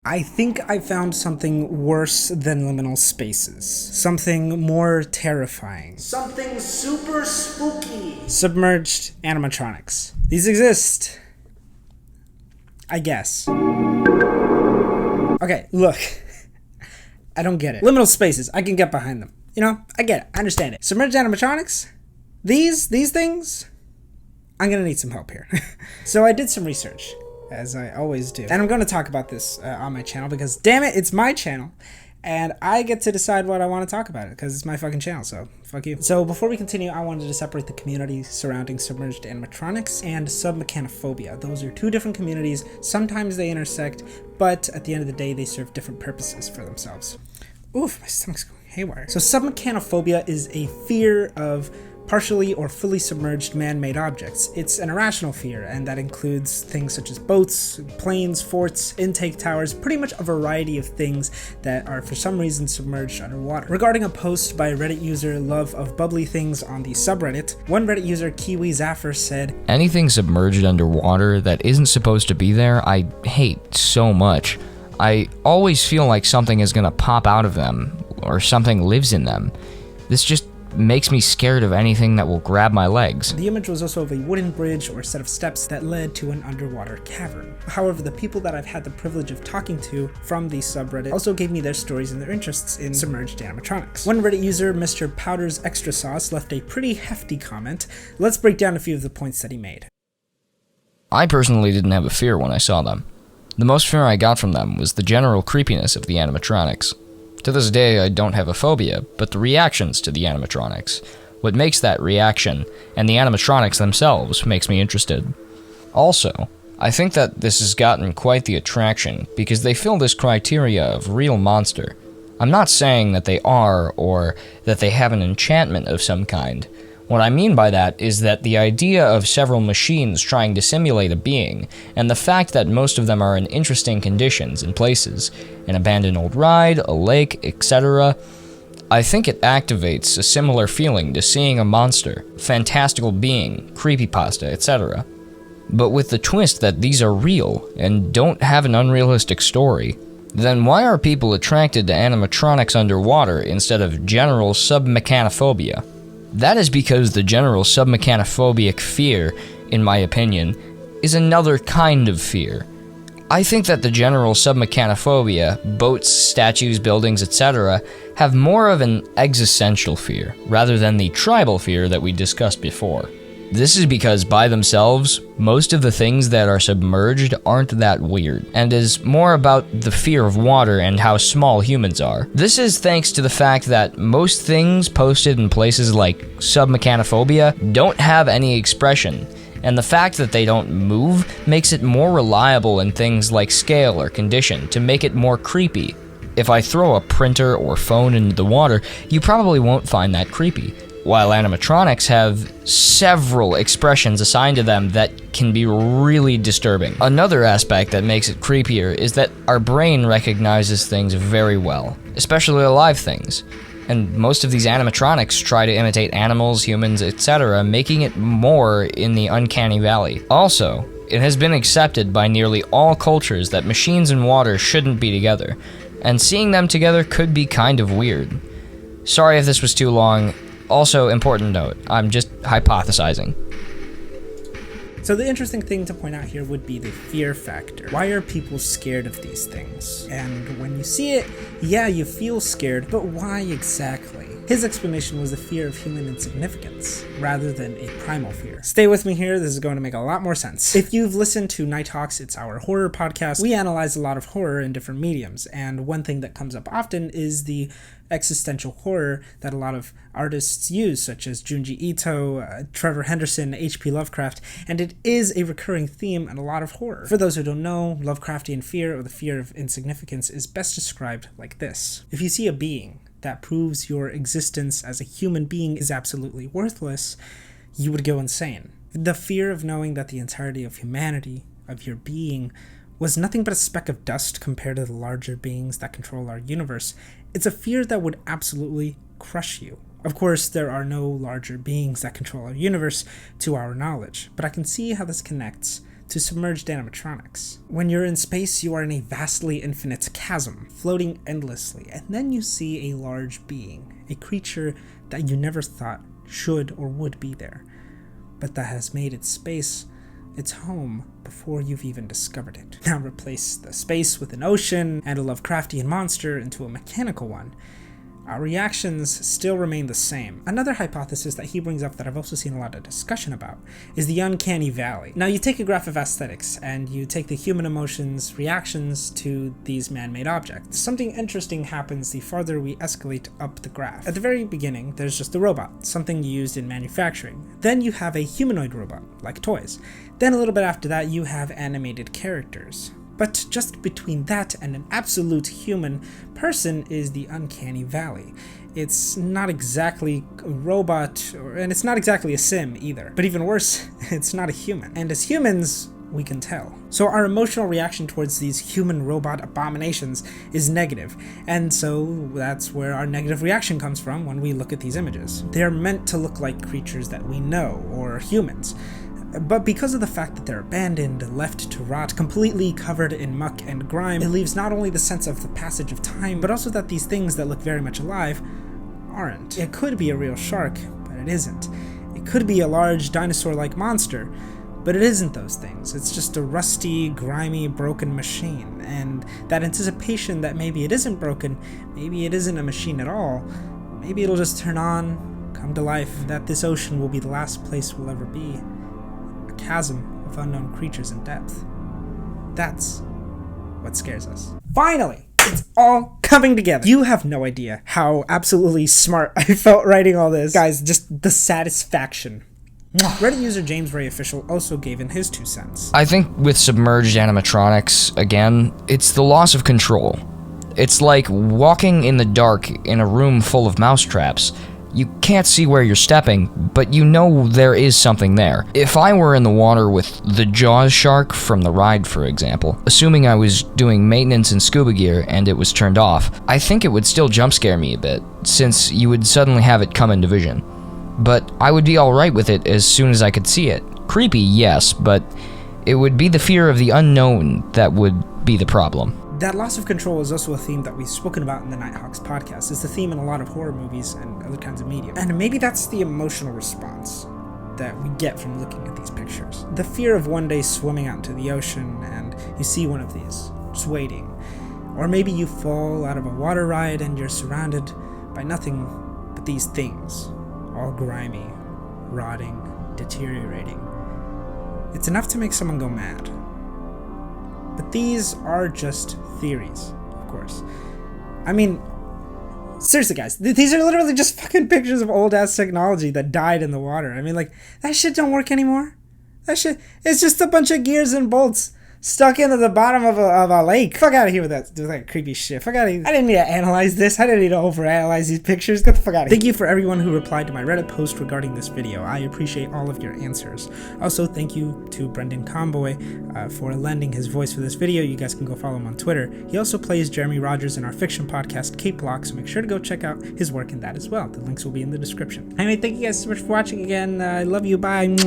I think I found something worse than liminal spaces. Something more terrifying. Something super spooky. Submerged animatronics. These exist. I guess. Okay, look. I don't get it. Liminal spaces, I can get behind them. You know, I get it. I understand it. Submerged animatronics? These things? I'm gonna need some help here. So I did some research, as I always do. And I'm gonna talk about this on my channel because, damn it, it's my channel. And I get to decide what I want to talk about because it's my fucking channel, so fuck you. So before we continue, I wanted to separate the community surrounding submerged animatronics and submechanophobia. Those are two different communities. Sometimes they intersect, but at the end of the day, they serve different purposes for themselves. Oof, my stomach's going haywire. So submechanophobia is a fear of partially or fully submerged man-made objects. It's an irrational fear, and that includes things such as boats, planes, forts, intake towers, pretty much a variety of things that are for some reason submerged underwater. Regarding a post by Reddit user Love of Bubbly Things on the subreddit, one Reddit user Kiwi Zaffer said, "Anything submerged underwater that isn't supposed to be there, I hate so much. I always feel like something is gonna pop out of them, or something lives in them. This just makes me scared of anything that will grab my legs." The image was also of a wooden bridge or set of steps that led to an underwater cavern. However, the people that I've had the privilege of talking to from the subreddit also gave me their stories and their interests in submerged animatronics. One Reddit user, Mr. Powder's Extra Sauce, left a pretty hefty comment. Let's break down a few of the points that he made. I personally didn't have a fear when I saw them. The most fear I got from them was the general creepiness of the animatronics. To this day, I don't have a phobia, but the reactions to the animatronics. What makes that reaction, and the animatronics themselves, makes me interested. Also, I think that this has gotten quite the attraction, because they fill this criteria of real monster. I'm not saying that they are, or that they have an enchantment of some kind. What I mean by that is that the idea of several machines trying to simulate a being, and the fact that most of them are in interesting conditions and places, an abandoned old ride, a lake, etc., I think it activates a similar feeling to seeing a monster, fantastical being, creepypasta, etc. But with the twist that these are real, and don't have an unrealistic story, then why are people attracted to animatronics underwater instead of general submechanophobia? That is because the general submechanophobic fear, in my opinion, is another kind of fear. I think that the general submechanophobia, boats, statues, buildings, etc., have more of an existential fear, rather than the tribal fear that we discussed before. This is because by themselves, most of the things that are submerged aren't that weird, and is more about the fear of water and how small humans are. This is thanks to the fact that most things posted in places like submechanophobia don't have any expression, and the fact that they don't move makes it more reliable in things like scale or condition to make it more creepy. If I throw a printer or phone into the water, you probably won't find that creepy. While animatronics have several expressions assigned to them that can be really disturbing. Another aspect that makes it creepier is that our brain recognizes things very well, especially alive things. And most of these animatronics try to imitate animals, humans, etc., making it more in the uncanny valley. Also, it has been accepted by nearly all cultures that machines and water shouldn't be together, and seeing them together could be kind of weird. Sorry if this was too long. Also, important note, I'm just hypothesizing. So the interesting thing to point out here would be the fear factor. Why are people scared of these things? And when you see it, yeah, you feel scared, but why exactly? His explanation was the fear of human insignificance, rather than a primal fear. Stay with me here, this is going to make a lot more sense. If you've listened to Nighthawks, it's our horror podcast, we analyze a lot of horror in different mediums, and one thing that comes up often is the existential horror that a lot of artists use, such as Junji Ito, Trevor Henderson, H.P. Lovecraft, and it is a recurring theme in a lot of horror. For those who don't know, Lovecraftian fear, or the fear of insignificance, is best described like this. If you see a being that proves your existence as a human being is absolutely worthless, you would go insane. The fear of knowing that the entirety of humanity, of your being, was nothing but a speck of dust compared to the larger beings that control our universe, it's a fear that would absolutely crush you. Of course, there are no larger beings that control our universe to our knowledge, but I can see how this connects to Submerged Animatronics. When you're in space, you are in a vastly infinite chasm, floating endlessly, and then you see a large being, a creature that you never thought should or would be there, but that has made its space its home before you've even discovered it. Now replace the space with an ocean and a Lovecraftian monster into a mechanical one. Our reactions still remain the same. Another hypothesis that he brings up that I've also seen a lot of discussion about is the uncanny valley. Now you take a graph of aesthetics and you take the human emotions, reactions to these man-made objects. Something interesting happens the farther we escalate up the graph. At the very beginning, there's just a robot, something used in manufacturing. Then you have a humanoid robot, like toys. Then a little bit after that, you have animated characters. But just between that and an absolute human person is the uncanny valley. It's not exactly a robot, and it's not exactly a sim either. But even worse, it's not a human. And as humans, we can tell. So our emotional reaction towards these human-robot abominations is negative. And so that's where our negative reaction comes from when we look at these images. They're meant to look like creatures that we know, or humans. But because of the fact that they're abandoned, left to rot, completely covered in muck and grime, it leaves not only the sense of the passage of time, but also that these things that look very much alive aren't. It could be a real shark, but it isn't. It could be a large dinosaur-like monster, but it isn't those things. It's just a rusty, grimy, broken machine, and that anticipation that maybe it isn't broken, maybe it isn't a machine at all, maybe it'll just turn on, come to life, that this ocean will be the last place we'll ever be. Chasm of unknown creatures in depth. That's what scares us. Finally, it's all coming together. You have no idea how absolutely smart I felt writing all this. Guys, just the satisfaction. Reddit user James Ray Official also gave in his 2 cents. I think with Submerged Animatronics, again, it's the loss of control. It's like walking in the dark in a room full of mousetraps. You can't see where you're stepping, but you know there is something there. If I were in the water with the Jaws shark from the ride, for example, assuming I was doing maintenance in scuba gear and it was turned off, I think it would still jump scare me a bit, since you would suddenly have it come into vision. But I would be alright with it as soon as I could see it. Creepy, yes, but it would be the fear of the unknown that would be the problem. That loss of control is also a theme that we've spoken about in the Nighthawks podcast. It's the theme in a lot of horror movies and other kinds of media. And maybe that's the emotional response that we get from looking at these pictures. The fear of one day swimming out into the ocean and you see one of these, just waiting. Or maybe you fall out of a water ride and you're surrounded by nothing but these things, all grimy, rotting, deteriorating. It's enough to make someone go mad. But these are just theories, of course. I mean, seriously guys, these are literally just fucking pictures of old-ass technology that died in the water. I mean, like, that shit don't work anymore. That shit, it's just a bunch of gears and bolts stuck into the bottom of a lake. Fuck out of here with that creepy shit. Fuck out of here. I didn't need to analyze this. I didn't need to overanalyze these pictures. Get the fuck out of here. Thank you for everyone who replied to my Reddit post regarding this video. I appreciate all of your answers. Also, thank you to Brendan Conboy for lending his voice for this video. You guys can go follow him on Twitter. He also plays Jeremy Rogers in our fiction podcast, Cape Block, so make sure to go check out his work in that as well. The links will be in the description. Anyway, thank you guys so much for watching again. I love you. Bye. Mwah.